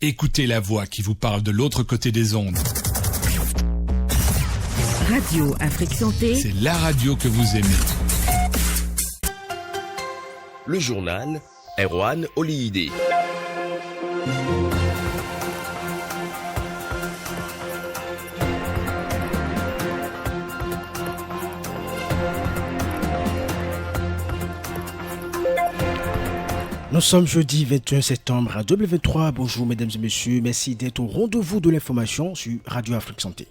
Écoutez la voix qui vous parle de l'autre côté des ondes. Radio Afrique Santé. C'est la radio que vous aimez. Le journal Erwan Oliyide. Nous sommes jeudi 21 septembre 2023. Bonjour mesdames et messieurs, merci d'être au rendez-vous de l'information sur Radio Afrique Santé.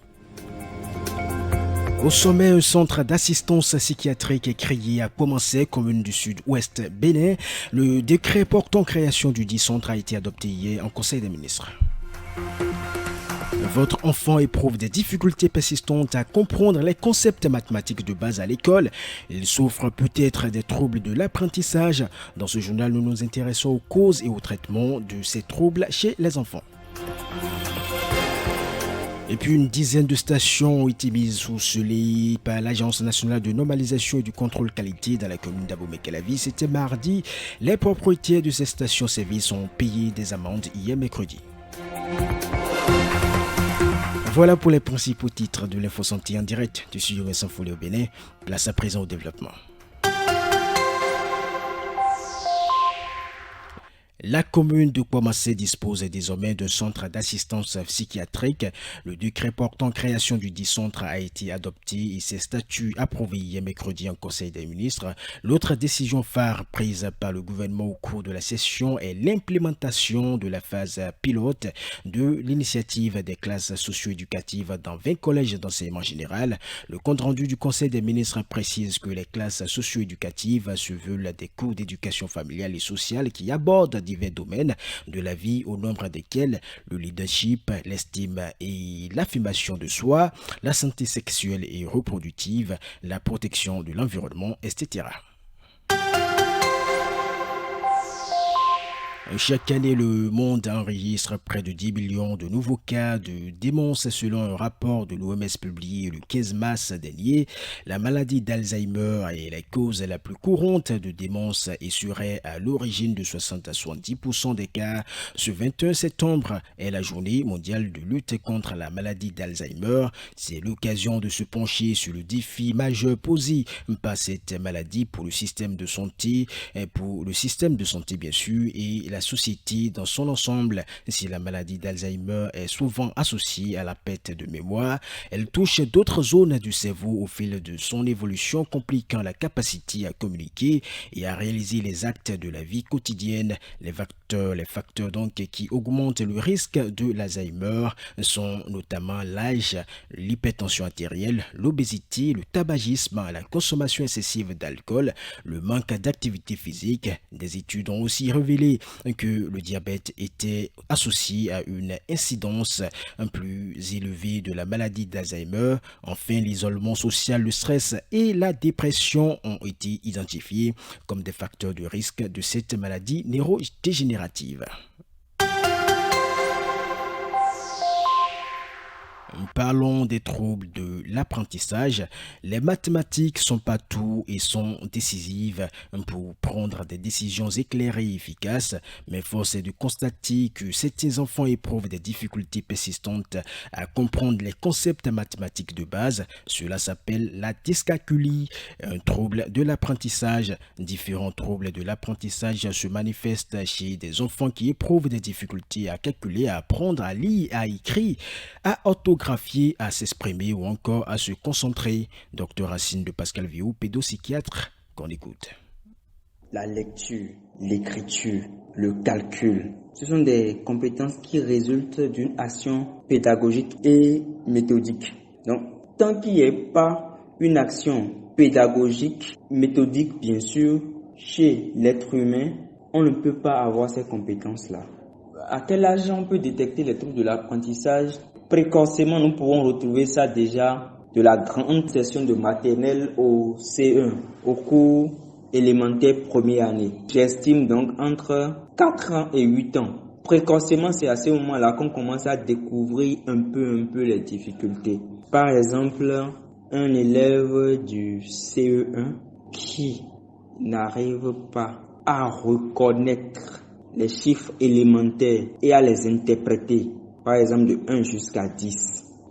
Au sommet, un centre d'assistance psychiatrique est créé à Kouamassé, commune du sud-ouest Bénin. Le décret portant création du dit centre a été adopté hier en Conseil des ministres. Votre enfant éprouve des difficultés persistantes à comprendre les concepts mathématiques de base à l'école. Il souffre peut-être des troubles de l'apprentissage. Dans ce journal, nous nous intéressons aux causes et au traitement de ces troubles chez les enfants. Et puis une dizaine de stations ont été mises sous scellé par l'Agence nationale de normalisation et du contrôle qualité dans la commune d'Abomey-Calavi. C'était mardi. Les propriétaires de ces stations-service ont payé des amendes hier mercredi. Voilà pour les principaux titres de l'Info Santé en direct du studio Vincent Follet au Bénin. Place à présent au développement. La commune de Kouamassé dispose désormais d'un centre d'assistance psychiatrique. Le décret portant création du dit centre a été adopté et ses statuts approuvés hier mercredi en Conseil des ministres. L'autre décision phare prise par le gouvernement au cours de la session est l'implémentation de la phase pilote de l'initiative des classes socio-éducatives dans 20 collèges d'enseignement général. Le compte-rendu du Conseil des ministres précise que les classes socio-éducatives se veulent des cours d'éducation familiale et sociale qui abordent divers domaines de la vie, au nombre desquels le leadership, l'estime et l'affirmation de soi, la santé sexuelle et reproductive, la protection de l'environnement, etc. Chaque année, le monde enregistre près de 10 millions de nouveaux cas de démence selon un rapport de l'OMS publié le 15 mars dernier. La maladie d'Alzheimer est la cause la plus courante de démence et serait à l'origine de 60 à 70% des cas. Ce 21 septembre est la journée mondiale de lutte contre la maladie d'Alzheimer. C'est l'occasion de se pencher sur le défi majeur posé par cette maladie pour le système de santé, bien sûr, et la société dans son ensemble. Si la maladie d'Alzheimer est souvent associée à la perte de mémoire, elle touche d'autres zones du cerveau au fil de son évolution, compliquant la capacité à communiquer et à réaliser les actes de la vie quotidienne. Les facteurs donc qui augmentent le risque de l'Alzheimer sont notamment l'âge, l'hypertension artérielle, l'obésité, le tabagisme, la consommation excessive d'alcool, le manque d'activité physique. Des études ont aussi révélé que le diabète était associé à une incidence plus élevée de la maladie d'Alzheimer. Enfin, l'isolement social, le stress et la dépression ont été identifiés comme des facteurs de risque de cette maladie neurodégénérative. Parlons des troubles de l'apprentissage. Les mathématiques sont partout et sont décisives pour prendre des décisions éclairées et efficaces, mais force est de constater que certains enfants éprouvent des difficultés persistantes à comprendre les concepts mathématiques de base. Cela s'appelle la dyscalculie, un trouble de l'apprentissage. Différents troubles de l'apprentissage se manifestent chez des enfants qui éprouvent des difficultés à calculer, à apprendre, à lire, à écrire, à orthographier, à s'exprimer ou encore à se concentrer. Docteur Racine de Pascal Viau, pédopsychiatre, qu'on écoute. La lecture, l'écriture, le calcul, ce sont des compétences qui résultent d'une action pédagogique et méthodique. Donc, tant qu'il n'y a pas une action pédagogique, méthodique bien sûr, chez l'être humain, on ne peut pas avoir ces compétences-là. À quel âge on peut détecter les troubles de l'apprentissage ? Précocement, nous pouvons retrouver ça déjà de la grande session de maternelle au C1, au cours élémentaire première année. J'estime donc entre 4 ans et 8 ans. Précocement, c'est à ce moment-là qu'on commence à découvrir un peu les difficultés. Par exemple, un élève du CE1 qui n'arrive pas à reconnaître les chiffres élémentaires et à les interpréter, par exemple de 1 jusqu'à 10.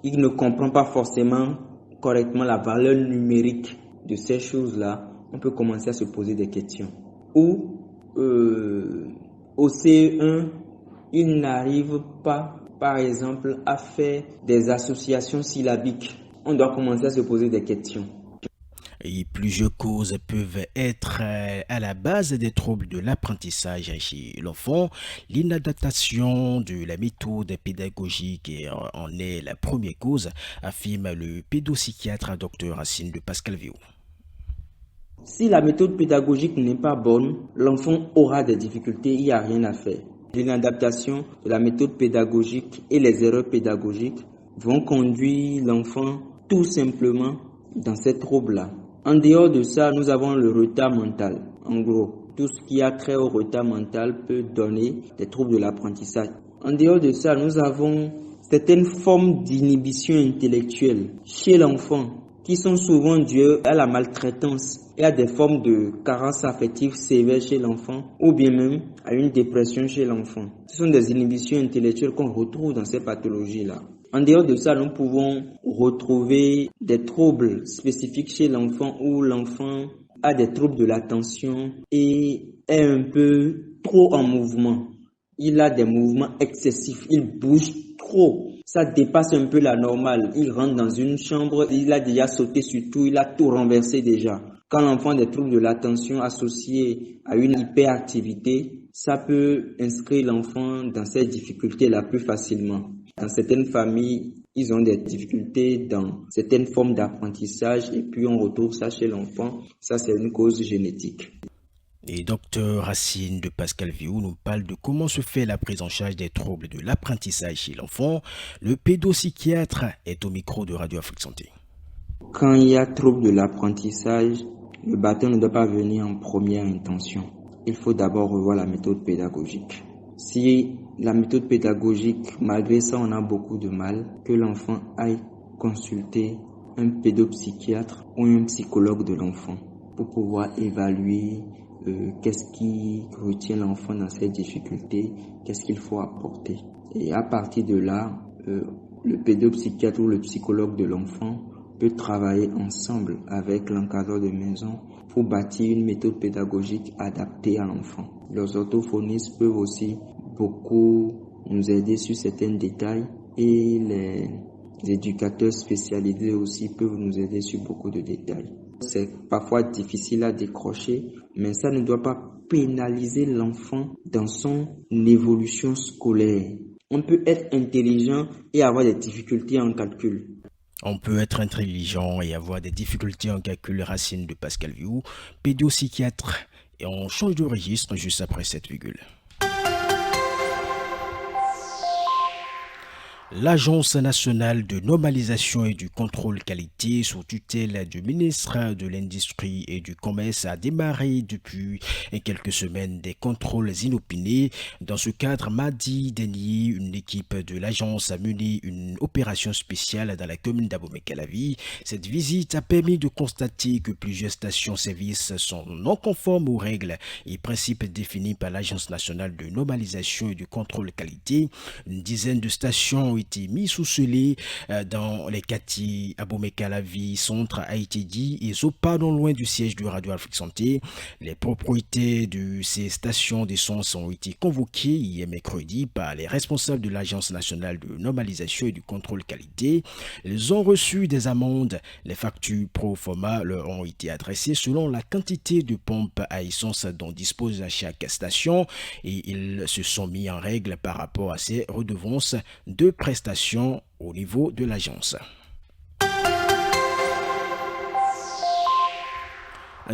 Il ne comprend pas forcément correctement la valeur numérique de ces choses-là. On peut commencer à se poser des questions. Ou au CE1, il n'arrive pas, par exemple, à faire des associations syllabiques. On doit commencer à se poser des questions. Et plusieurs causes peuvent être à la base des troubles de l'apprentissage chez l'enfant. L'inadaptation de la méthode pédagogique en est la première cause, affirme le pédopsychiatre Dr Racine de Pascalvio. Si la méthode pédagogique n'est pas bonne, l'enfant aura des difficultés, il n'y a rien à faire. L'inadaptation de la méthode pédagogique et les erreurs pédagogiques vont conduire l'enfant tout simplement dans ces troubles-là. En dehors de ça, nous avons le retard mental. En gros, tout ce qui a trait au retard mental peut donner des troubles de l'apprentissage. En dehors de ça, nous avons certaines formes d'inhibition intellectuelle chez l'enfant qui sont souvent dues à la maltraitance et à des formes de carence affective sévère chez l'enfant ou bien même à une dépression chez l'enfant. Ce sont des inhibitions intellectuelles qu'on retrouve dans ces pathologies-là. En dehors de ça, nous pouvons retrouver des troubles spécifiques chez l'enfant où l'enfant a des troubles de l'attention et est un peu trop en mouvement. Il a des mouvements excessifs, il bouge trop. Ça dépasse un peu la normale. Il rentre dans une chambre, il a déjà sauté sur tout, il a tout renversé déjà. Quand l'enfant a des troubles de l'attention associés à une hyperactivité, ça peut inscrire l'enfant dans ces difficultés-là plus facilement. Dans certaines familles, ils ont des difficultés dans certaines formes d'apprentissage et puis on retrouve ça chez l'enfant. Ça, c'est une cause génétique. Et Dr Racine de Pascalvio nous parle de comment se fait la prise en charge des troubles de l'apprentissage chez l'enfant. Le pédopsychiatre est au micro de Radio Afrique Santé. Quand il y a trouble de l'apprentissage, le bâton ne doit pas venir en première intention. Il faut d'abord revoir la méthode pédagogique. Si la méthode pédagogique, malgré ça, on a beaucoup de mal, que l'enfant aille consulter un pédopsychiatre ou un psychologue de l'enfant pour pouvoir évaluer qu'est-ce qui retient l'enfant dans ses difficultés, qu'est-ce qu'il faut apporter. Et à partir de là, le pédopsychiatre ou le psychologue de l'enfant peut travailler ensemble avec l'encadreur de maison pour bâtir une méthode pédagogique adaptée à l'enfant. Les orthophonistes peuvent aussi beaucoup nous aider sur certains détails et les éducateurs spécialisés aussi peuvent nous aider sur beaucoup de détails. C'est parfois difficile à décrocher, mais ça ne doit pas pénaliser l'enfant dans son évolution scolaire. On peut être intelligent et avoir des difficultés en calcul. On peut être intelligent et avoir des difficultés en calcul. Racine de Pascalvio, pédopsychiatre. Et on change de registre juste après cette virgule. L'Agence nationale de normalisation et du contrôle qualité sous tutelle du ministre de l'Industrie et du Commerce a démarré depuis quelques semaines des contrôles inopinés. Dans ce cadre, mardi dernier, une équipe de l'agence a mené une opération spéciale dans la commune d'Abomey-Calavi. Cette visite a permis de constater que plusieurs stations-service sont non conformes aux règles et principes définis par l'Agence nationale de normalisation et du contrôle qualité. Une dizaine de stations ont été mis sous scellé dans les quartiers Abomey-Calavi, Centre, Haïti et Zopa, non loin du siège de Radio Afrique Santé. Les propriétaires de ces stations d'essence ont été convoqués hier mercredi par les responsables de l'Agence nationale de normalisation et du contrôle qualité. Ils ont reçu des amendes. Les factures pro forma leur ont été adressées selon la quantité de pompes à essence dont dispose chaque station et ils se sont mis en règle par rapport à ces redevances de prestations au niveau de l'agence.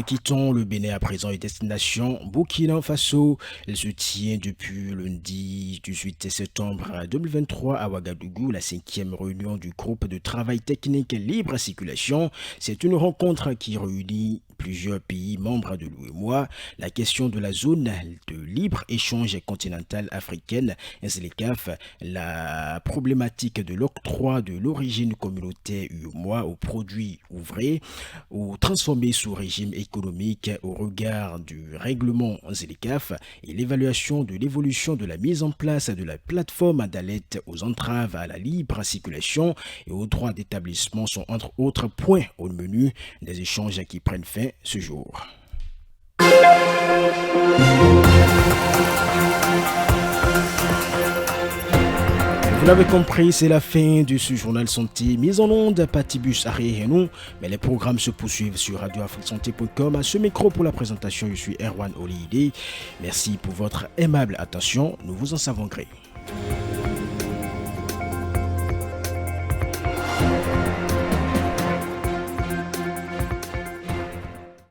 Quittons le Bénin à présent et destination Burkina Faso. Elle se tient depuis lundi 18 septembre 2023 à Ouagadougou, la 5e réunion du groupe de travail technique libre circulation. C'est une rencontre qui réunit plusieurs pays membres de l'UEMOA. La question de la zone de libre-échange continentale africaine, SLECAF, la problématique de l'octroi de l'origine communautaire UEMOA aux produits ouvrés ou transformés sous régime économique au regard du règlement ZLECAf et l'évaluation de l'évolution de la mise en place de la plateforme d'alerte aux entraves à la libre circulation et aux droits d'établissement sont entre autres points au menu des échanges qui prennent fin ce jour. Vous l'avez compris, c'est la fin de ce journal santé mise en onde par Tibus Ariéhénou, mais les programmes se poursuivent sur radioafriquesanté.com. À ce micro pour la présentation, je suis Erwan Oliyide. Merci pour votre aimable attention, nous vous en savons gré.